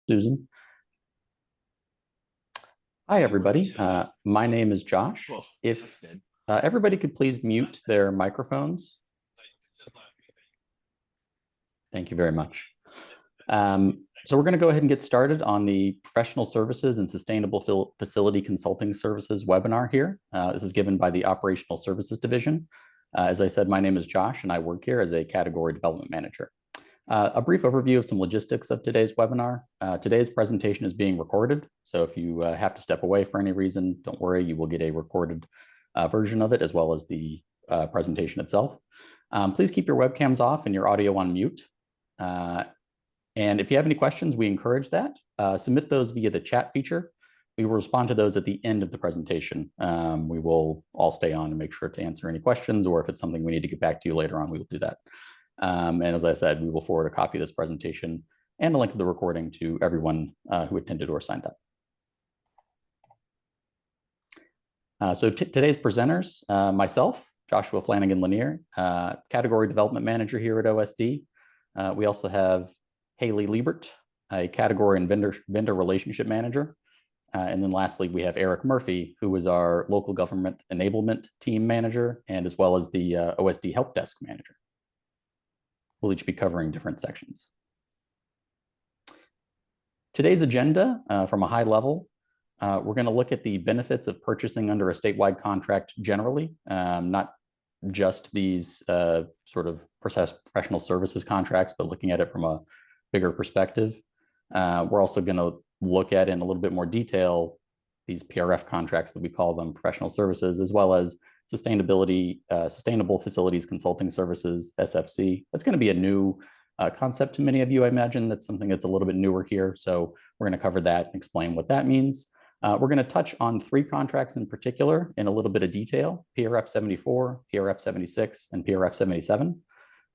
Susan. Hi, everybody. My name is Josh. If everybody could please mute their microphones. Thank you very much. So we're going to go ahead and get started on the Professional Services and Sustainable Facility Consulting Services webinar here. This is given by the Operational Services Division. As I said, my name is Josh, and I work here as a Category Development Manager. A brief overview of some logistics of today's webinar. Today's presentation is being recorded, so if you have to step away for any reason, don't worry, you will get a recorded version of it as well as the presentation itself. Please keep your webcams off and your audio on mute. And if you have any questions, we encourage that. Submit those via the chat feature. We will respond to those at the end of the presentation. We will all stay on and make sure to answer any questions, or if it's something we need to get back to you later on, we will do that. And as I said, we will forward a copy of this presentation and a link to the recording to everyone who attended or signed up. So today's presenters, myself, Joshua Flanagan Lanier, Category Development Manager here at OSD. We also have Haley Liebert, a Category and Vendor Relationship Manager. And then lastly, we have Eric Murphy, who is our Local Government Enablement Team Manager, and as well as the OSD Help Desk Manager. We'll each be covering different sections. Today's agenda, from a high level, we're going to look at the benefits of purchasing under a statewide contract generally, not just these sort of professional services contracts, but looking at it from a bigger perspective. We're also going to look at in a little bit more detail these PRF contracts that we call them professional services, as well as Sustainable Facilities Consulting Services, SFC. That's going to be a new concept to many of you, I imagine. That's something that's a little bit newer here. So we're going to cover that and explain what that means. We're going to touch on 3 contracts in particular in a little bit of detail: PRF 74, PRF 76, and PRF 77.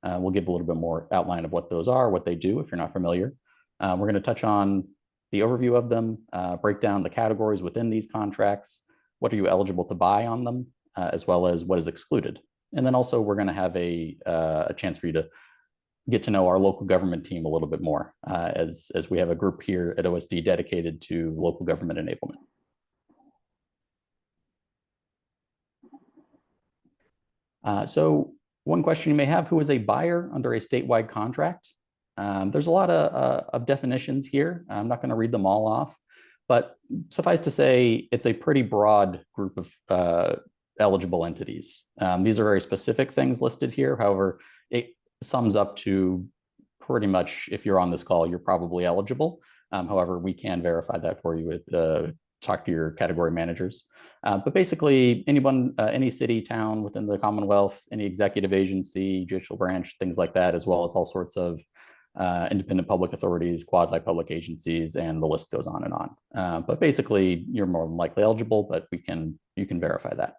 We'll give a little bit more outline of what those are, what they do, if you're not familiar. We're going to touch on the overview of them, break down the categories within these contracts, what are you eligible to buy on them, as well as what is excluded. And then also we're going to have a chance for you to get to know our local government team a little bit more, as we have a group here at OSD dedicated to local government enablement. So one question you may have: who is a buyer under a statewide contract? There's a lot of definitions here. I'm not going to read them all off, but suffice to say, it's a pretty broad group of eligible entities. These are very specific things listed here. However, it sums up to pretty much, if you're on this call, you're probably eligible. However, we can verify that for you with talk to your category managers. But basically, anyone, any city, town within the Commonwealth, any executive agency, judicial branch, things like that, as well as all sorts of independent public authorities, quasi-public agencies, and the list goes on and on. But basically, you're more than likely eligible, but you can verify that.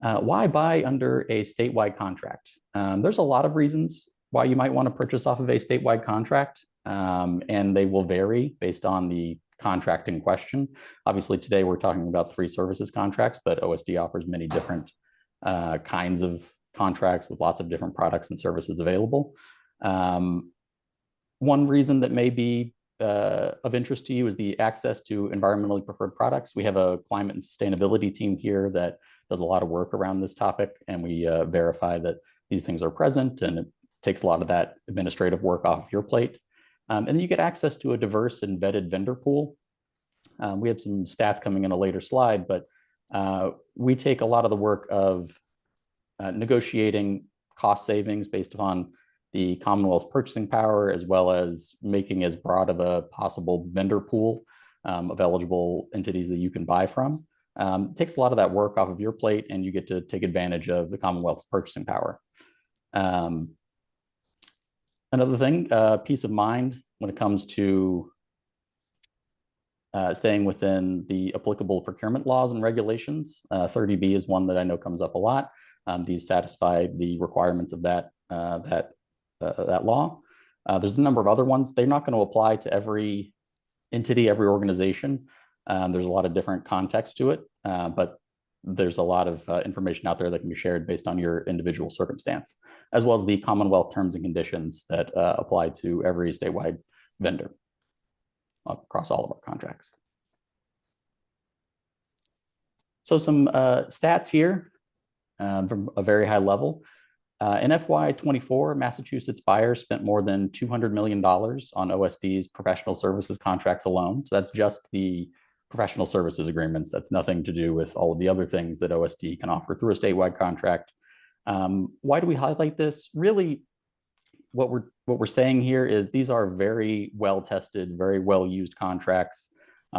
Why buy under a statewide contract? There's a lot of reasons why you might want to purchase off of a statewide contract, and they will vary based on the contract in question. Obviously, today we're talking about 3 services contracts, but OSD offers many different kinds of contracts with lots of different products and services available. One reason that may be of interest to you is the access to environmentally preferred products. We have a climate and sustainability team here that does a lot of work around this topic, and we verify that these things are present, and it takes a lot of that administrative work off of your plate. And then you get access to a diverse and vetted vendor pool. We have some stats coming in a later slide, but we take a lot of the work of negotiating cost savings based upon the Commonwealth's purchasing power, as well as making as broad of a possible vendor pool of eligible entities that you can buy from. It takes a lot of that work off of your plate, and you get to take advantage of the Commonwealth's purchasing power. Another thing, peace of mind when it comes to staying within the applicable procurement laws and regulations. 30B is one that I know comes up a lot. These satisfy the requirements of that law. There's a number of other ones. They're not going to apply to every entity, every organization. There's a lot of different context to it, but there's a lot of information out there that can be shared based on your individual circumstance, as well as the Commonwealth terms and conditions that apply to every statewide vendor across all of our contracts. So some stats here from a very high level. In FY24, Massachusetts buyers spent more than $200 million on OSD's professional services contracts alone. So that's just the professional services agreements. That's nothing to do with all of the other things that OSD can offer through a statewide contract. Why do we highlight this? Really, what we're saying here is these are very well tested, very well used contracts.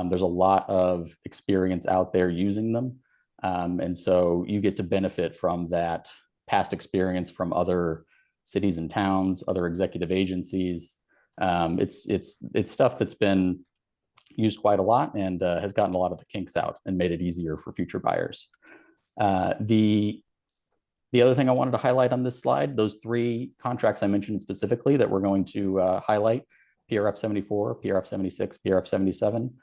There's a lot of experience out there using them. And so you get to benefit from that past experience from other cities and towns, other executive agencies. It's stuff that's been used quite a lot and has gotten a lot of the kinks out and made it easier for future buyers. The other thing I wanted to highlight on this slide, those three contracts I mentioned specifically that we're going to highlight, PRF 74, PRF 76, PRF 77,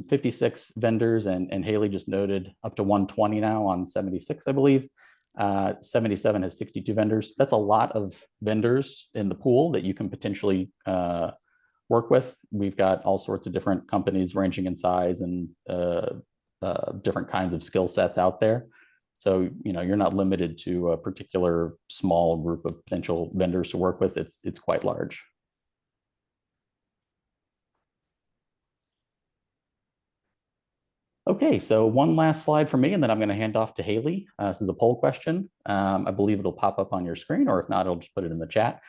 56 vendors, and Haley just noted up to 120 now on 76, I believe. 77 has 62 vendors. That's a lot of vendors in the pool that you can potentially work with. We've got all sorts of different companies ranging in size and different kinds of skill sets out there. So, you're not limited to a particular small group of potential vendors to work with. It's quite large. Okay, so one last slide for me, and then I'm going to hand off to Haley. This is a poll question. I believe it'll pop up on your screen, or if not, I'll just put it in the chat.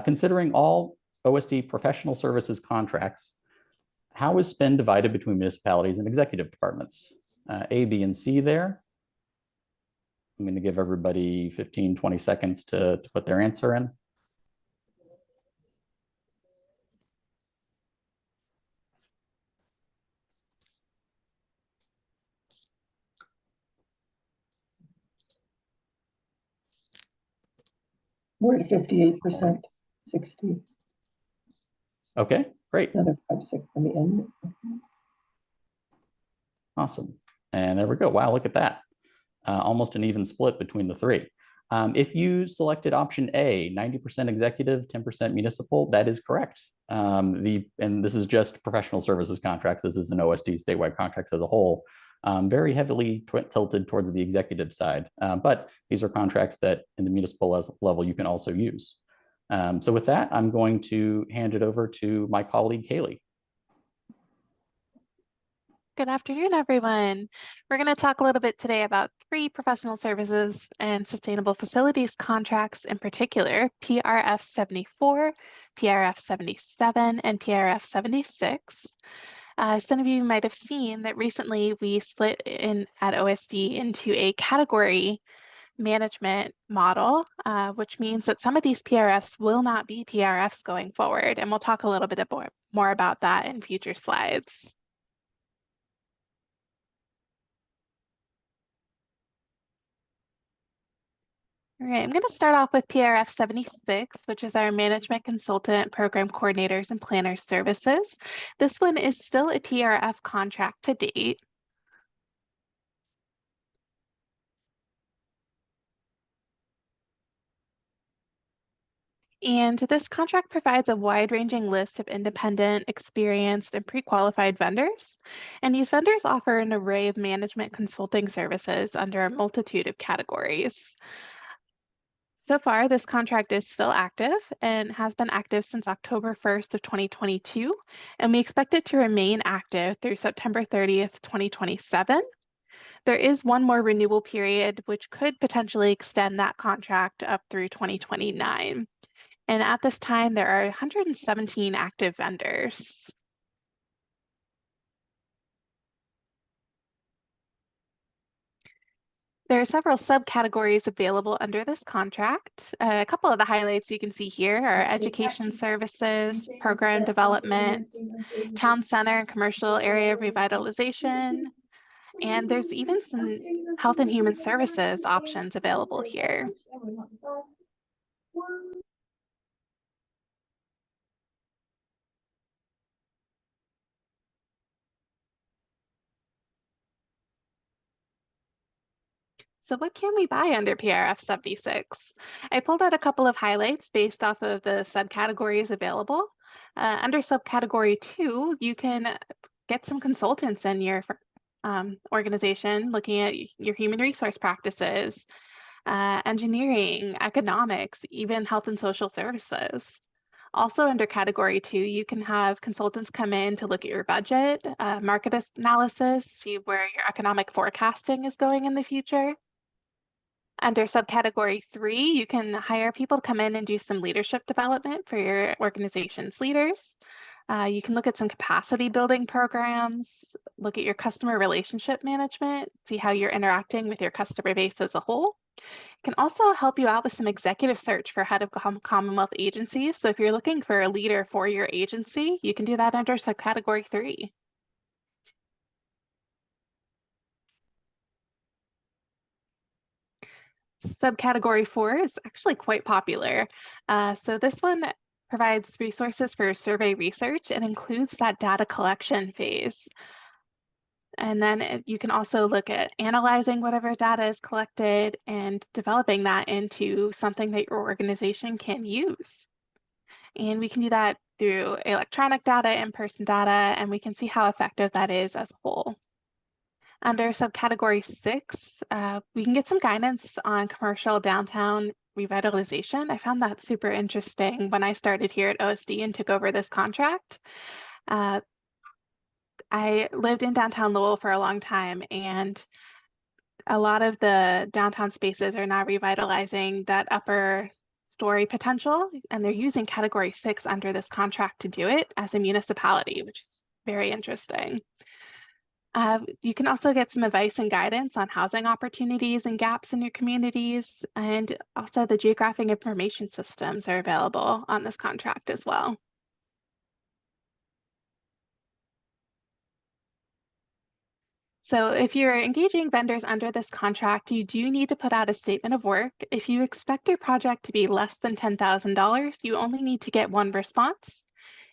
Considering all OSD professional services contracts, how is spend divided between municipalities and executive departments? A, B, and C there. I'm going to give everybody 15, 20 seconds to put their answer in. We're at 58%, 60. Okay, great. Another 5, 6 on the end. Awesome. And there we go. Wow, look at that. Almost an even split between the three. If you selected option A, 90% executive, 10% municipal, that is correct. And this is just professional services contracts. This is an OSD statewide contracts as a whole, very heavily tilted towards the executive side. But these are contracts that in the municipal level you can also use. So with that, I'm going to hand it over to my colleague, Haley. Good afternoon, everyone. We're going to talk a little bit today about 3 professional services and sustainable facilities contracts in particular, PRF 74, PRF 77, and PRF 76. Some of you might have seen that recently we split in at OSD into a category management model, which means that some of these PRFs will not be PRFs going forward. And we'll talk a little bit more about that in future slides. All right, I'm going to start off with PRF 76, which is our Management Consultant Program Coordinators and Planners Services. This one is still a PRF contract to date. And this contract provides a wide-ranging list of independent, experienced, and pre-qualified vendors. And these vendors offer an array of management consulting services under a multitude of categories. So far, this contract is still active and has been active since October 1st of 2022, and we expect it to remain active through September 30th, 2027. There is one more renewal period, which could potentially extend that contract up through 2029. And at this time, there are 117 active vendors. There are several subcategories available under this contract. A couple of the highlights you can see here are education services, program development, town center and commercial area revitalization, and there's even some health and human services options available here. So what can we buy under PRF 76? I pulled out a couple of highlights based off of the subcategories available. Under subcategory 2, you can get some consultants in your organization looking at your human resource practices, engineering, economics, even health and social services. Also under category 2, you can have consultants come in to look at your budget, market analysis, see where your economic forecasting is going in the future. Under subcategory 3, you can hire people to come in and do some leadership development for your organization's leaders. You can look at some capacity building programs, look at your customer relationship management, see how you're interacting with your customer base as a whole. It can also help you out with some executive search for head of Commonwealth agencies. So if you're looking for a leader for your agency, you can do that under subcategory 3. Subcategory 4 is actually quite popular. So this one provides resources for survey research and includes that data collection phase. And then you can also look at analyzing whatever data is collected and developing that into something that your organization can use. And we can do that through electronic data, in-person data, and we can see how effective that is as a whole. Under subcategory 6, we can get some guidance on commercial downtown revitalization. I found that super interesting when I started here at OSD and took over this contract. I lived in downtown Lowell for a long time, and a lot of the downtown spaces are now revitalizing that upper story potential, and they're using category 6 under this contract to do it as a municipality, which is very interesting. You can also get some advice and guidance on housing opportunities and gaps in your communities, and also the geographic information systems are available on this contract as well. So if you're engaging vendors under this contract, you do need to put out a statement of work. If you expect your project to be less than $10,000, you only need to get one response.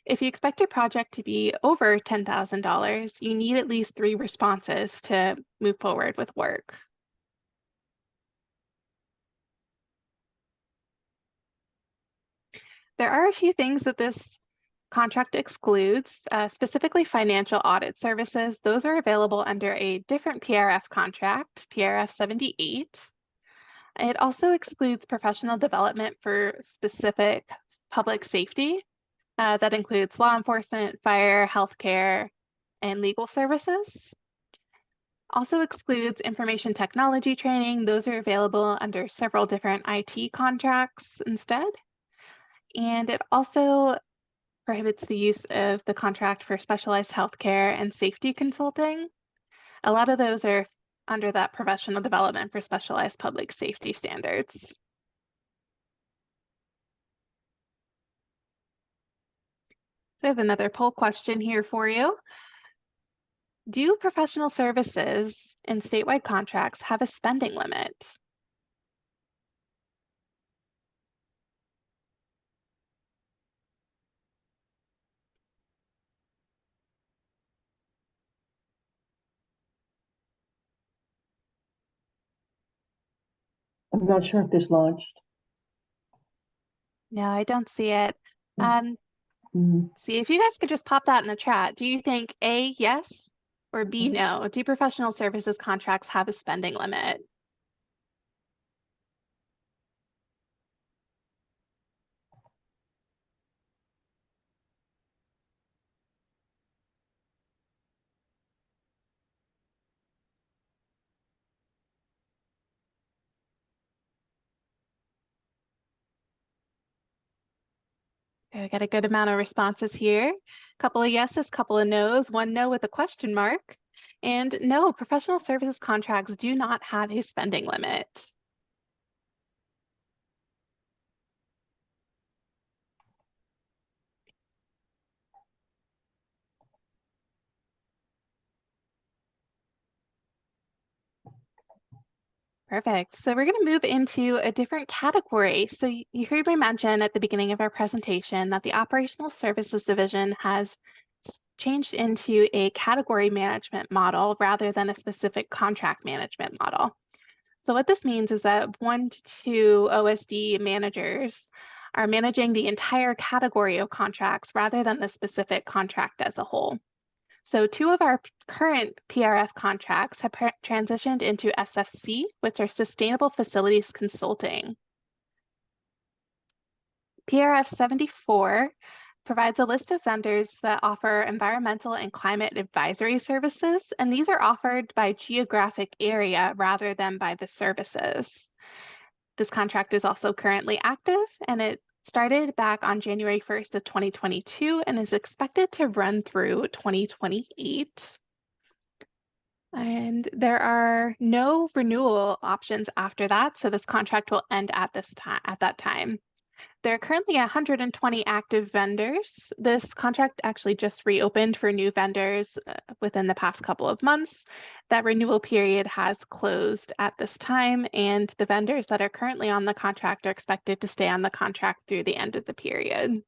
If you expect your project to be over $10,000, you need at least 3 responses to move forward with work. There are a few things that this contract excludes, specifically financial audit services. Those are available under a different PRF contract, PRF 78. It also excludes professional development for specific public safety. That includes law enforcement, fire, healthcare, and legal services. Also excludes information technology training. Those are available under several different IT contracts instead. And it also prohibits the use of the contract for specialized healthcare and safety consulting. A lot of those are under that professional development for specialized public safety standards. I have another poll question here for you. Do professional services in statewide contracts have a spending limit? I'm not sure if this launched. No, I don't see it. Mhm. See, if you guys could just pop that in the chat. Do you think A, yes, or B, no? Do professional services contracts have a spending limit? Okay, we got a good amount of responses here. Couple of yeses, couple of nos, one no with a question mark. And no, professional services contracts do not have a spending limit. Perfect. So we're going to move into a different category. So you heard me mention at the beginning of our presentation that the Operational Services Division has changed into a category management model rather than a specific contract management model. So what this means is that 1 to 2 OSD managers are managing the entire category of contracts rather than the specific contract as a whole. So 2 of our current PRF contracts have transitioned into SFC, which are Sustainable Facilities Consulting. PRF 74 provides a list of vendors that offer environmental and climate advisory services, and these are offered by geographic area rather than by the services. This contract is also currently active, and it started back on January 1st of 2022 and is expected to run through 2028. And there are no renewal options after that, so this contract will end at that time. There are currently 120 active vendors. This contract actually just reopened for new vendors within the past couple of months. That renewal period has closed at this time, and the vendors that are currently on the contract are expected to stay on the contract through the end of the period.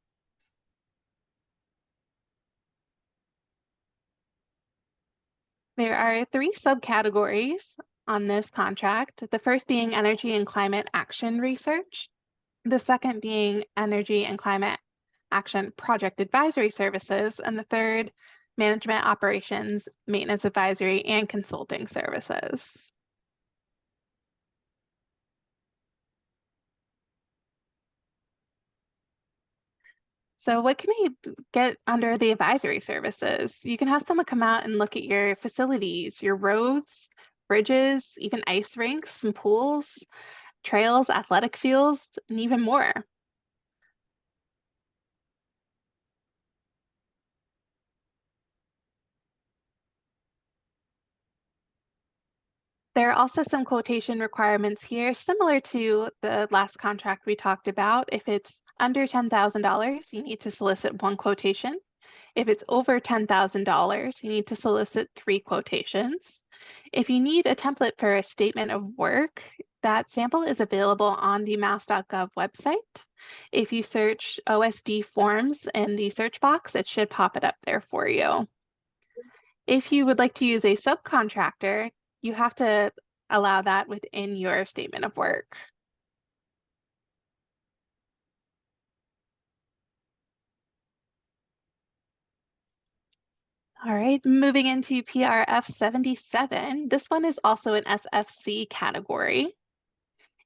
There are 3 subcategories on this contract, the first being energy and climate action research, the second being energy and climate action project advisory services, and the third, management operations, maintenance advisory, and consulting services. So what can we get under the advisory services? You can have someone come out and look at your facilities, your roads, bridges, even ice rinks and pools, trails, athletic fields, and even more. There are also some quotation requirements here, similar to the last contract we talked about. If it's under $10,000, you need to solicit 1 quotation. If it's over $10,000, you need to solicit 3 quotations. If you need a template for a statement of work, that sample is available on the mass.gov website. If you search OSD forms in the search box, it should pop it up there for you. If you would like to use a subcontractor, you have to allow that within your statement of work. All right, moving into PRF 77. This one is also an SFC category,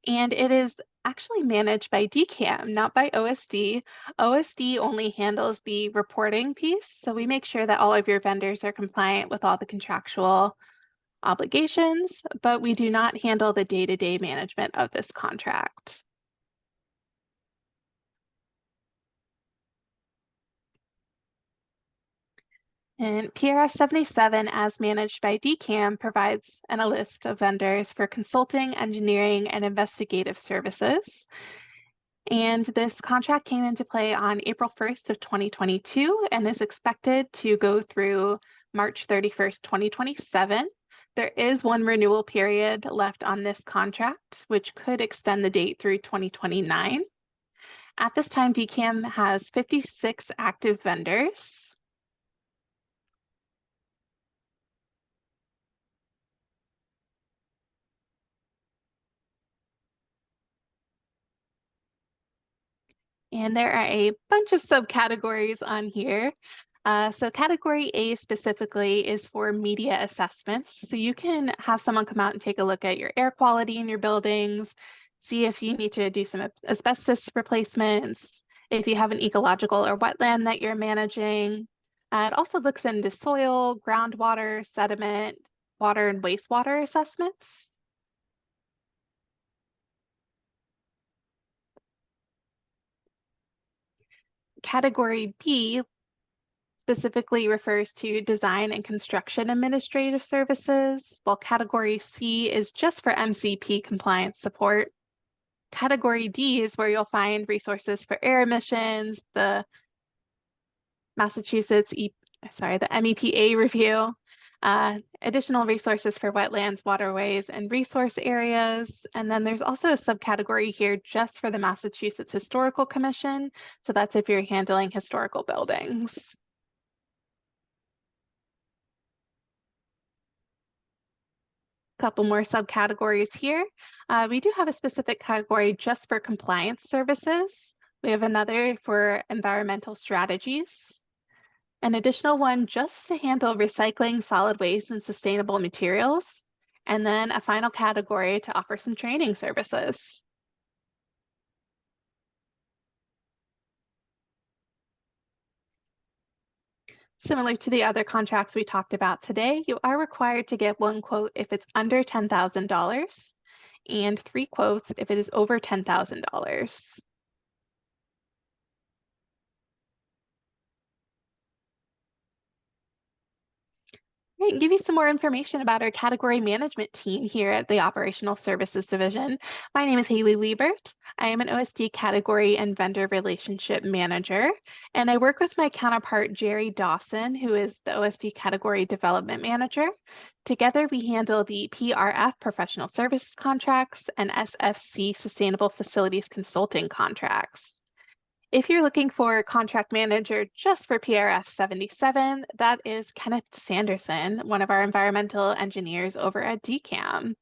and it is actually managed by DCAM, not by OSD. OSD only handles the reporting piece, so we make sure that all of your vendors are compliant with all the contractual obligations, but we do not handle the day-to-day management of this contract. And PRF 77, as managed by DCAM, provides a list of vendors for consulting, engineering, and investigative services. And this contract came into play on April 1st of 2022 and is expected to go through March 31st, 2027. There is 1 renewal period left on this contract, which could extend the date through 2029. At this time, DCAM has 56 active vendors. And there are a bunch of subcategories on here. So category A specifically is for media assessments. So you can have someone come out and take a look at your air quality in your buildings, see if you need to do some asbestos replacements, if you have an ecological or wetland that you're managing. It also looks into soil, groundwater, sediment, water and wastewater assessments. Category B specifically refers to design and construction administrative services, while category C is just for MCP compliance support. Category D is where you'll find resources for air emissions, the MEPA review, additional resources for wetlands, waterways, and resource areas. And then there's also a subcategory here just for the Massachusetts Historical Commission. So that's if you're handling historical buildings. Couple more subcategories here. We do have a specific category just for compliance services. We have another for environmental strategies, an additional one just to handle recycling, solid waste, and sustainable materials, and then a final category to offer some training services. Similar to the other contracts we talked about today, you are required to get one quote if it's under $10,000 and 3 quotes if it is over $10,000. Right, and give you some more information about our category management team here at the Operational Services Division. My name is Haley Liebert. I am an OSD Category and Vendor Relationship Manager, and I work with my counterpart, Jerry Dawson, who is the OSD Category Development Manager. Together, we handle the PRF Professional Services contracts and SFC Sustainable Facilities Consulting contracts. If you're looking for a contract manager just for PRF 77, that is Kenneth Sanderson, one of our environmental engineers over at DCAM.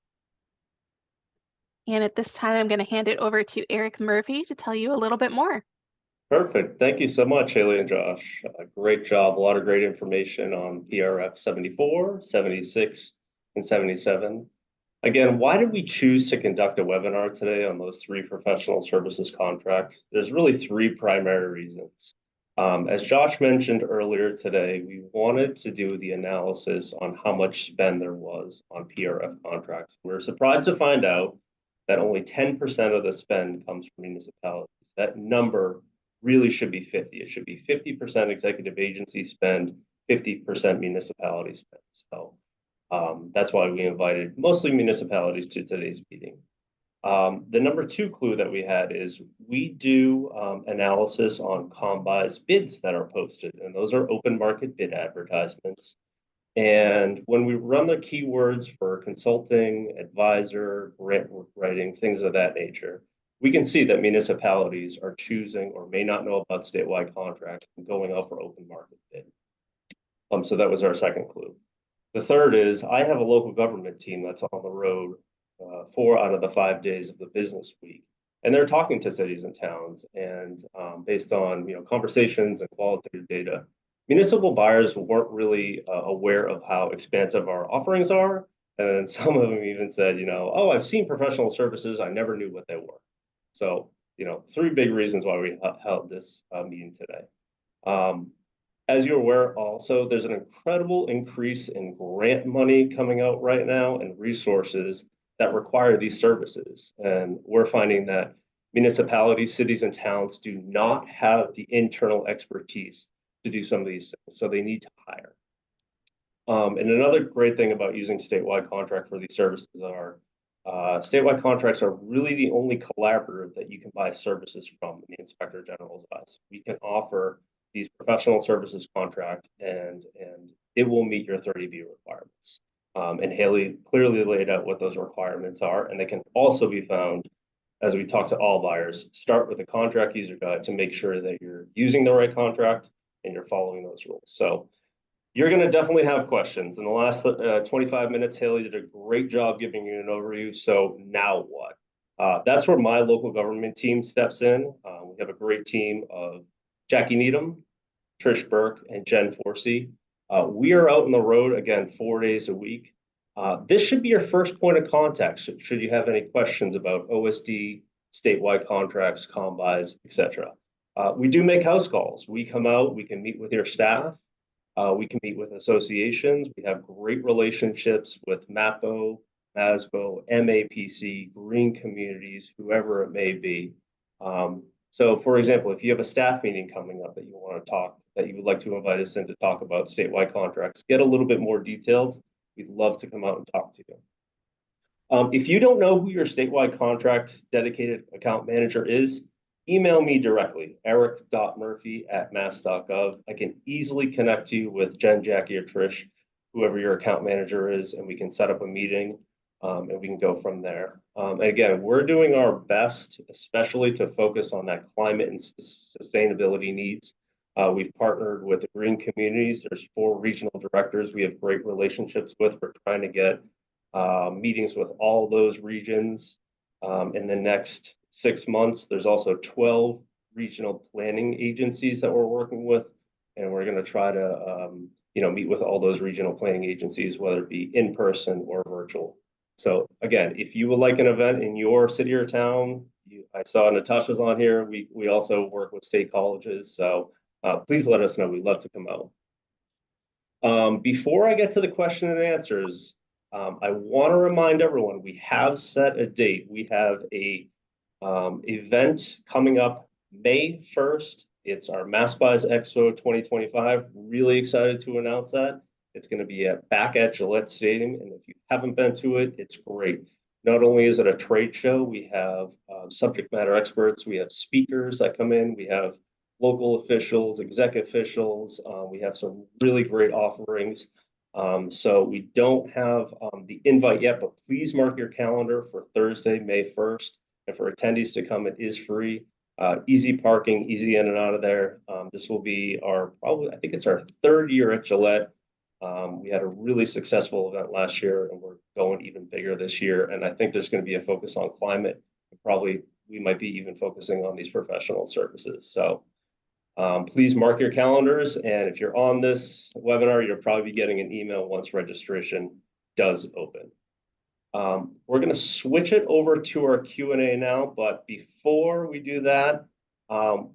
And at this time, I'm going to hand it over to Eric Murphy to tell you a little bit more. Perfect. Thank you so much, Haley and Josh. Great job. A lot of great information on PRF 74, 76, and 77. Again, why did we choose to conduct a webinar today on those 3 professional services contracts? There's really 3 primary reasons. As Josh mentioned earlier today, we wanted to do the analysis on how much spend there was on PRF contracts. We're surprised to find out that only 10% of the spend comes from municipalities. That number really should be 50. It should be 50% executive agency spend, 50% municipality spend. So that's why we invited mostly municipalities to today's meeting. The number 2 clue that we had is we do analysis on combis bids that are posted, and those are open market bid advertisements. And when we run the keywords for consulting, advisor, grant writing, things of that nature, we can see that municipalities are choosing or may not know about statewide contracts and going out for open market bid. So that was our second clue. The third is I have a local government team that's on the road 4 out of the 5 days of the business week, and they're talking to cities and towns. And based on conversations and qualitative data, municipal buyers weren't really aware of how expansive our offerings are, and some of them even said, oh, I've seen professional services, I never knew what they were. So 3 big reasons why we held this meeting today. As you're aware also, there's an incredible increase in grant money coming out right now and resources that require these services. And we're finding that municipalities, cities, and towns do not have the internal expertise to do some of these things, so they need to hire. And another great thing about using statewide contract for these services are statewide contracts are really the only collaborative that you can buy services from in the Inspector General's eyes. We can offer these professional services contract, and it will meet your 30B requirements. And Haley clearly laid out what those requirements are, and they can also be found as we talk to all buyers. Start with a contract user guide to make sure that you're using the right contract and you're following those rules. So you're going to definitely have questions. In the last 25 minutes, Haley did a great job giving you an overview. So now what? That's where my local government team steps in. We have a great team of Jackie Needham, Trish Burke, and Jen Forsey. We are out on the road, again, 4 days a week. This should be your first point of contact should you have any questions about OSD, statewide contracts, combis, etc. We do make house calls. We come out, we can meet with your staff. We can meet with associations. We have great relationships with MAPO, MASBO, MAPC, Green Communities, whoever it may be. So for example, if you have a staff meeting coming up that you want to talk, that you would like to invite us in to talk about statewide contracts, get a little bit more detailed, we'd love to come out and talk to you. If you don't know who your statewide contract dedicated account manager is, email me directly, eric.murphy@mass.gov. I can easily connect you with Jen, Jackie, or Trish, whoever your account manager is, and we can set up a meeting and we can go from there. And again, we're doing our best, especially to focus on that climate and sustainability needs. We've partnered with the Green Communities. There's 4 regional directors we have great relationships with. We're trying to get meetings with all those regions. In the next 6 months, there's also 12 regional planning agencies that we're working with, and we're going to try to meet with all those regional planning agencies, whether it be in person or virtual. So again, if you would like an event in your city or town, I saw Natasha's on here. We also work with state colleges, so please let us know. We'd love to come out. Before I get to the question and answers, I want to remind everyone we have set a date. We have a event coming up May 1st. It's our MassBuys Expo 2025. Really excited to announce that. It's going to be back at Gillette Stadium, and if you haven't been to it, it's great. Not only is it a trade show, we have subject matter experts, we have speakers that come in, we have local officials, executive officials, we have some really great offerings. So we don't have the invite yet, but please mark your calendar for Thursday, May 1st. And for attendees to come, it is free. Easy parking, easy in and out of there. This will be I think it's our 3rd year at Gillette. We had a really successful event last year, and we're going even bigger this year. And I think there's going to be a focus on climate. We might be even focusing on these professional services. So please mark your calendars. And if you're on this webinar, you'll probably be getting an email once registration does open. We're going to switch it over to our Q&A now. But before we do that,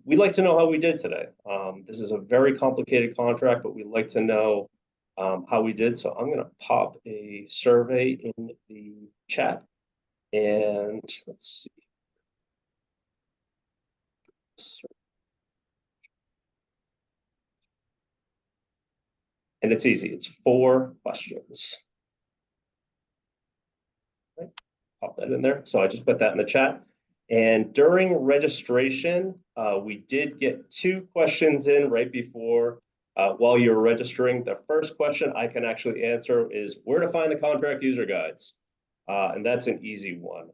we'd like to know how we did today. This is a very complicated contract, but we'd like to know how we did. So I'm going to pop a survey in the chat, and let's see. And it's easy. It's 4 questions. Okay. Pop that in there. So I just put that in the chat. And during registration, we did get 2 questions in right before while you're registering. The first question I can actually answer is where to find the contract user guides. And that's an easy one.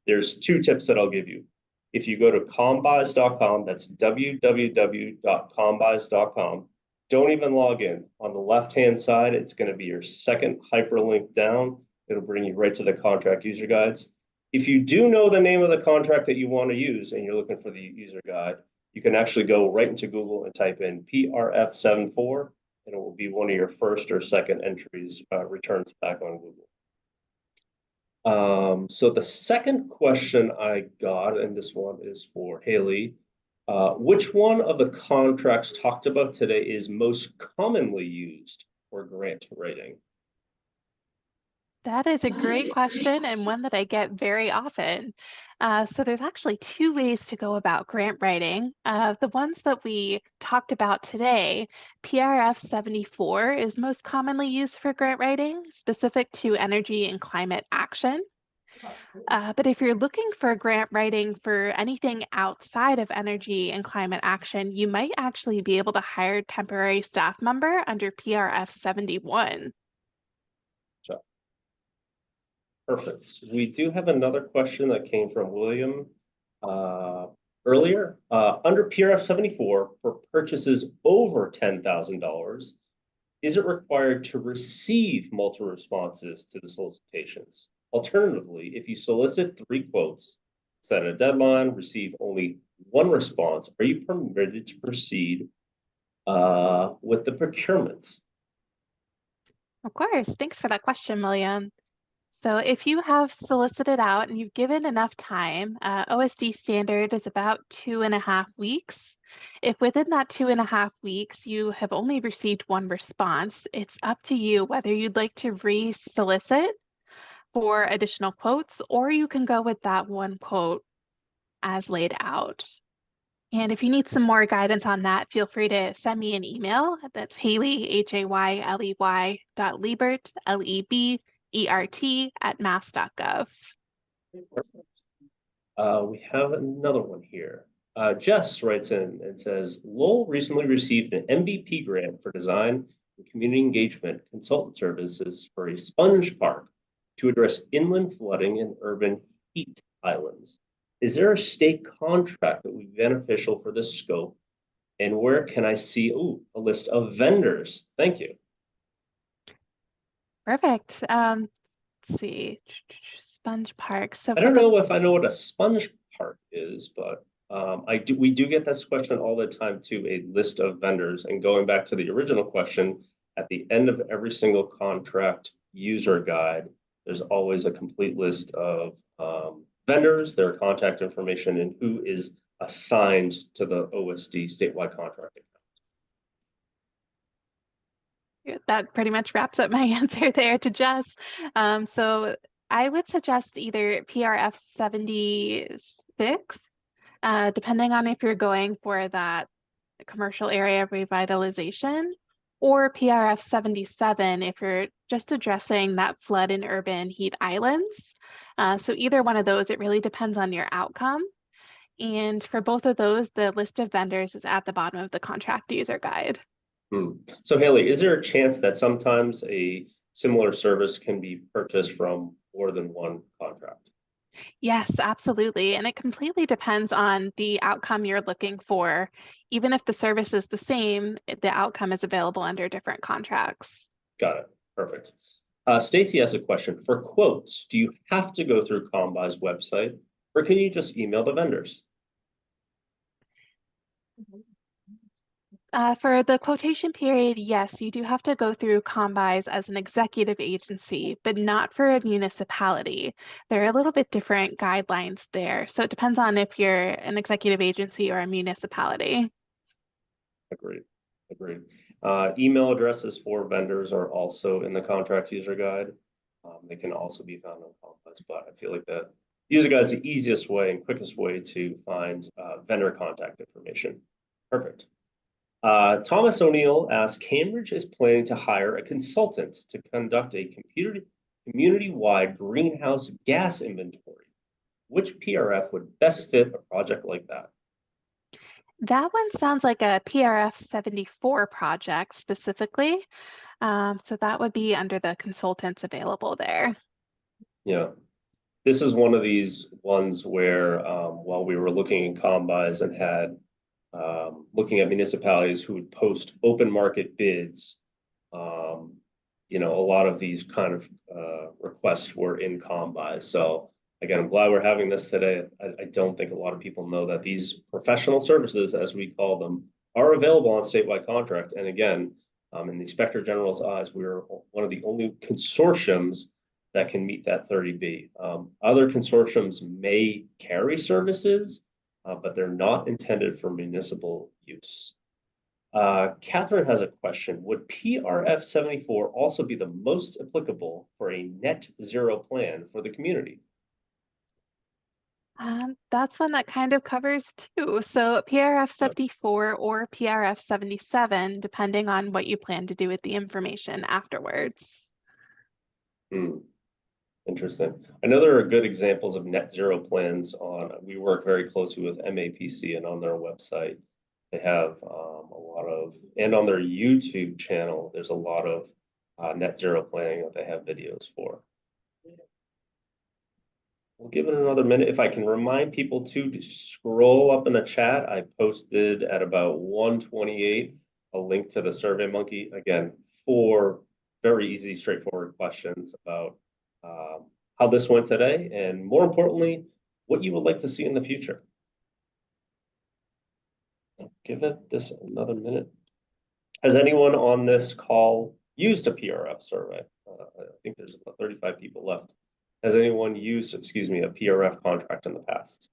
There's 2 tips that I'll give you. If you go to combuys.com, that's www.combuys.com. Don't even log in. On the left-hand side, it's going to be your second hyperlink down. It'll bring you right to the contract user guides. If you do know the name of the contract that you want to use and you're looking for the user guide, you can actually go right into Google and type in PRF74, and it will be one of your first or second entries returns back on Google. So the second question I got, and this one is for Haley, which one of the contracts talked about today is most commonly used for grant writing? That is a great question, and one that I get very often. So there's actually 2 ways to go about grant writing. The ones that we talked about today, PRF 74 is most commonly used for grant writing, specific to energy and climate action. But if you're looking for grant writing for anything outside of energy and climate action, you might actually be able to hire a temporary staff member under PRF 71. Perfect. We do have another question that came from William earlier. Under PRF 74, for purchases over $10,000, is it required to receive multiple responses to the solicitations? Alternatively, if you solicit 3 quotes, set a deadline, receive only 1 response, are you permitted to proceed with the procurement? Of course. Thanks for that question, William. So if you have solicited out and you've given enough time, OSD standard is about 2.5 weeks. If within that 2.5 weeks you have only received 1 response, it's up to you whether you'd like to re-solicit for additional quotes, or you can go with that 1 quote as laid out. And if you need some more guidance on that, feel free to send me an email. That's Haley, HAYLEY.Liebert, LEBERT@mass.gov. We have another one here. Jess writes in and says, Lowell recently received an MVP grant for design and community engagement consultant services for a sponge park to address inland flooding and urban heat islands. Is there a state contract that would be beneficial for this scope? And where can I see a list of vendors? Thank you. Perfect. let's see, Sponge Park. So I don't know if I know what a sponge park is, but we do get this question all the time too, a list of vendors. And going back to the original question, at the end of every single contract user guide, there's always a complete list of vendors, their contact information, and who is assigned to the OSD statewide contract account. That pretty much wraps up my answer there to Jess. So I would suggest either PRF 76, depending on if you're going for that commercial area revitalization, or PRF 77 if you're just addressing that flood in urban heat islands. So either one of those, it really depends on your outcome. And for both of those, the list of vendors is at the bottom of the contract user guide. So Haley, is there a chance that sometimes a similar service can be purchased from more than one contract? Yes, absolutely. And it completely depends on the outcome you're looking for. Even if the service is the same, the outcome is available under different contracts. Got it. Perfect. Stacy has a question. For quotes, do you have to go through Combuy's website, or can you just email the vendors? For the quotation period, yes, you do have to go through Combuy's as an executive agency, but not for a municipality. There are a little bit different guidelines there. So it depends on if you're an executive agency or a municipality. Agreed. Agreed. Email addresses for vendors are also in the contract user guide. They can also be found on Combuy's, but I feel like the user guide is the easiest way and quickest way to find vendor contact information. Perfect. Thomas O'Neill asks, Cambridge is planning to hire a consultant to conduct a community-wide greenhouse gas inventory. Which PRF would best fit a project like that? That one sounds like a PRF 74 project specifically. So that would be under the consultants available there. Yeah. This is one of these ones where while we were looking in Combuy's and had looking at municipalities who would post open market bids, you know, a lot of these kind of requests were in Combuy's. So again, I'm glad we're having this today. I don't think a lot of people know that these professional services, as we call them, are available on statewide contract. And again, in the Inspector General's eyes, we're one of the only consortiums that can meet that 30B. Other consortiums may carry services, but they're not intended for municipal use. Catherine has a question. Would PRF 74 also be the most applicable for a net zero plan for the community? That's one that kind of covers two. So PRF 74 or PRF 77, depending on what you plan to do with the information afterwards. Interesting. I know there are good examples of net zero plans we work very closely with MAPC, and on their website, they have a lot of, and on their YouTube channel, there's a lot of net zero planning that they have videos for. We'll give it another minute. If I can remind people to scroll up in the chat, I posted at about 1:28 a link to the SurveyMonkey. Again, 4 very easy, straightforward questions about how this went today, and more importantly, what you would like to see in the future. I'll give it this another minute. Has anyone on this call used a PRF survey? I think there's about 35 people left. Has anyone used, excuse me, a PRF contract in the past?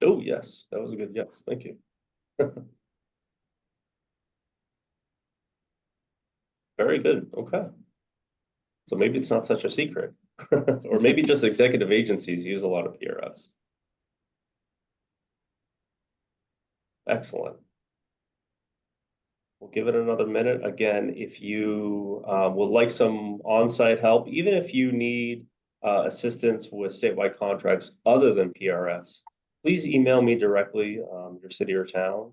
Oh, yes, that was a good yes. Thank you. Very good. Okay. So maybe it's not such a secret, or maybe just executive agencies use a lot of PRFs. Excellent. We'll give it another minute. Again, if you would like some on-site help, even if you need assistance with statewide contracts other than PRFs, please email me directly, your city or town,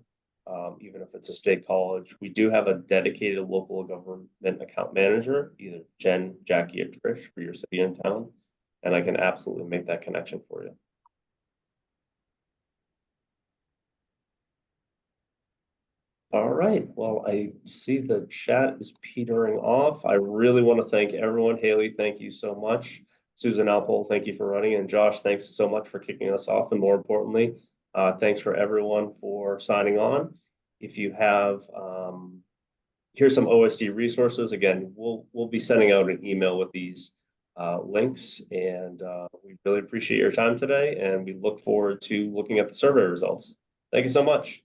even if it's a state college. We do have a dedicated local government account manager, either Jen, Jackie, or Trish for your city and town, and I can absolutely make that connection for you. All right. Well, I see the chat is petering off. I really want to thank everyone. Haley, thank you so much. Susan Alpole, thank you for running. And Josh, thanks so much for kicking us off. And more importantly, thanks for everyone for signing on. If you have, here's some OSD resources. Again, we'll be sending out an email with these links. And we really appreciate your time today. And we look forward to looking at the survey results. Thank you so much.